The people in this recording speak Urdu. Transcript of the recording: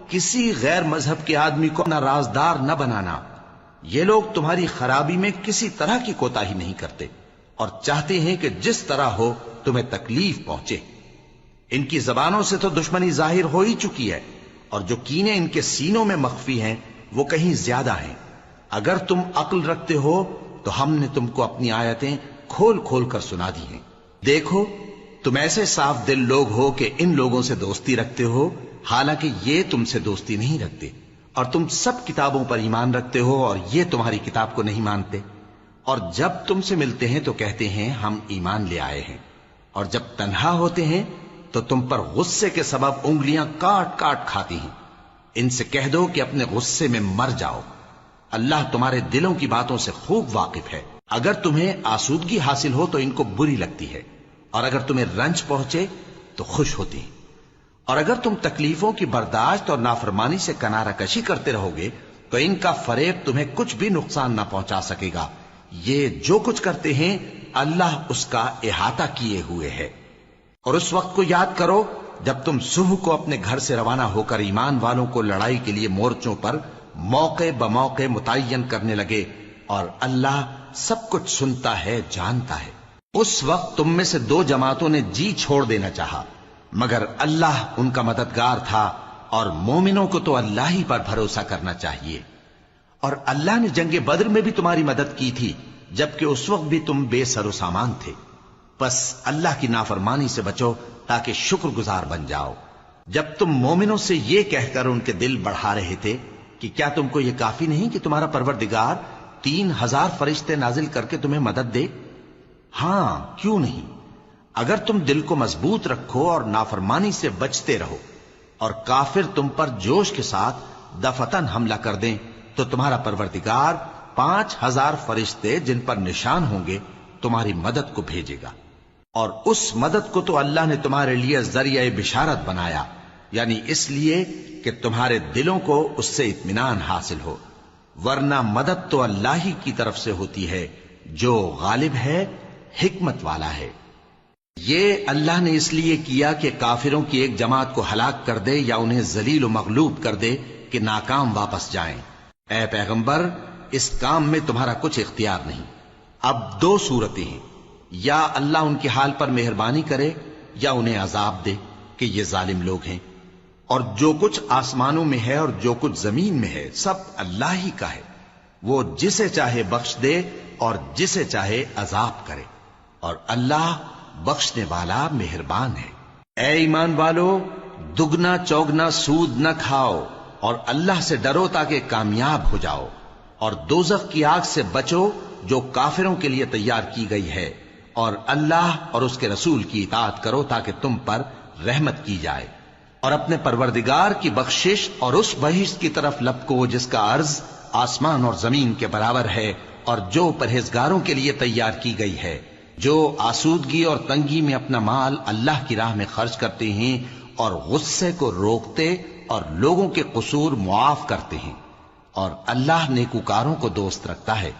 کسی غیر مذہب کے آدمی کو اپنا رازدار نہ بنانا۔ یہ لوگ تمہاری خرابی میں کسی طرح کی کوتاہی نہیں کرتے اور چاہتے ہیں کہ جس طرح ہو تمہیں تکلیف پہنچے۔ ان کی زبانوں سے تو دشمنی ظاہر ہو ہی چکی ہے، اور جو کینے ان کے سینوں میں مخفی ہیں وہ کہیں زیادہ ہیں۔ اگر تم عقل رکھتے ہو تو ہم نے تم کو اپنی آیتیں کھول کھول کر سنا دی ہیں۔ دیکھو تم ایسے صاف دل لوگ ہو کہ ان لوگوں سے دوستی رکھتے ہو، حالانکہ یہ تم سے دوستی نہیں رکھتے، اور تم سب کتابوں پر ایمان رکھتے ہو اور یہ تمہاری کتاب کو نہیں مانتے، اور جب تم سے ملتے ہیں تو کہتے ہیں ہم ایمان لے آئے ہیں، اور جب تنہا ہوتے ہیں تو تم پر غصے کے سبب انگلیاں کاٹ کاٹ کھاتی ہیں۔ ان سے کہہ دو کہ اپنے غصے میں مر جاؤ، اللہ تمہارے دلوں کی باتوں سے خوب واقف ہے۔ اگر تمہیں آسودگی حاصل ہو تو ان کو بری لگتی ہے، اور اگر تمہیں رنج پہنچے تو خوش ہوتی ہیں، اور اگر تم تکلیفوں کی برداشت اور نافرمانی سے کنارہ کشی کرتے رہو گے تو ان کا فریب تمہیں کچھ بھی نقصان نہ پہنچا سکے گا۔ یہ جو کچھ کرتے ہیں اللہ اس کا احاطہ کیے ہوئے ہے۔ اور اس وقت کو یاد کرو جب تم صبح کو اپنے گھر سے روانہ ہو کر ایمان والوں کو لڑائی کے لیے مورچوں پر موقع بموقع متعین کرنے لگے، اور اللہ سب کچھ سنتا ہے، جانتا ہے۔ اس وقت تم میں سے دو جماعتوں نے جی چھوڑ دینا چاہا، مگر اللہ ان کا مددگار تھا، اور مومنوں کو تو اللہ ہی پر بھروسہ کرنا چاہیے۔ اور اللہ نے جنگ بدر میں بھی تمہاری مدد کی تھی، جبکہ اس وقت بھی تم بے سر و سامان تھے۔ بس اللہ کی نافرمانی سے بچو تاکہ شکر گزار بن جاؤ۔ جب تم مومنوں سے یہ کہہ کر ان کے دل بڑھا رہے تھے کہ کیا تم کو یہ کافی نہیں کہ تمہارا پروردگار 3000 فرشتے نازل کر کے تمہیں مدد دے؟ ہاں کیوں نہیں، اگر تم دل کو مضبوط رکھو اور نافرمانی سے بچتے رہو، اور کافر تم پر جوش کے ساتھ دفتن حملہ کر دیں تو تمہارا پروردگار 5000 فرشتے جن پر نشان ہوں گے تمہاری مدد کو بھیجے گا۔ اور اس مدد کو تو اللہ نے تمہارے لیے ذریعہ بشارت بنایا، یعنی اس لیے کہ تمہارے دلوں کو اس سے اطمینان حاصل ہو، ورنہ مدد تو اللہ ہی کی طرف سے ہوتی ہے جو غالب ہے، حکمت والا ہے۔ یہ اللہ نے اس لیے کیا کہ کافروں کی ایک جماعت کو ہلاک کر دے یا انہیں ذلیل و مغلوب کر دے کہ ناکام واپس جائیں۔ اے پیغمبر، اس کام میں تمہارا کچھ اختیار نہیں۔ اب دو صورتیں ہیں، یا اللہ ان کے حال پر مہربانی کرے یا انہیں عذاب دے کہ یہ ظالم لوگ ہیں۔ اور جو کچھ آسمانوں میں ہے اور جو کچھ زمین میں ہے سب اللہ ہی کا ہے، وہ جسے چاہے بخش دے اور جسے چاہے عذاب کرے، اور اللہ بخشنے والا مہربان ہے۔ اے ایمان والو، دگنا چوگنا سود نہ کھاؤ، اور اللہ سے ڈرو تاکہ کامیاب ہو جاؤ، اور دوزخ کی آگ سے بچو جو کافروں کے لیے تیار کی گئی ہے، اور اللہ اور اس کے رسول کی اطاعت کرو تاکہ تم پر رحمت کی جائے، اور اپنے پروردگار کی بخشش اور اس بہشت کی طرف لپکو جس کا عرض آسمان اور زمین کے برابر ہے، اور جو پرہیزگاروں کے لیے تیار کی گئی ہے، جو آسودگی اور تنگی میں اپنا مال اللہ کی راہ میں خرچ کرتے ہیں اور غصے کو روکتے اور لوگوں کے قصور معاف کرتے ہیں، اور اللہ نیکوکاروں کو دوست رکھتا ہے۔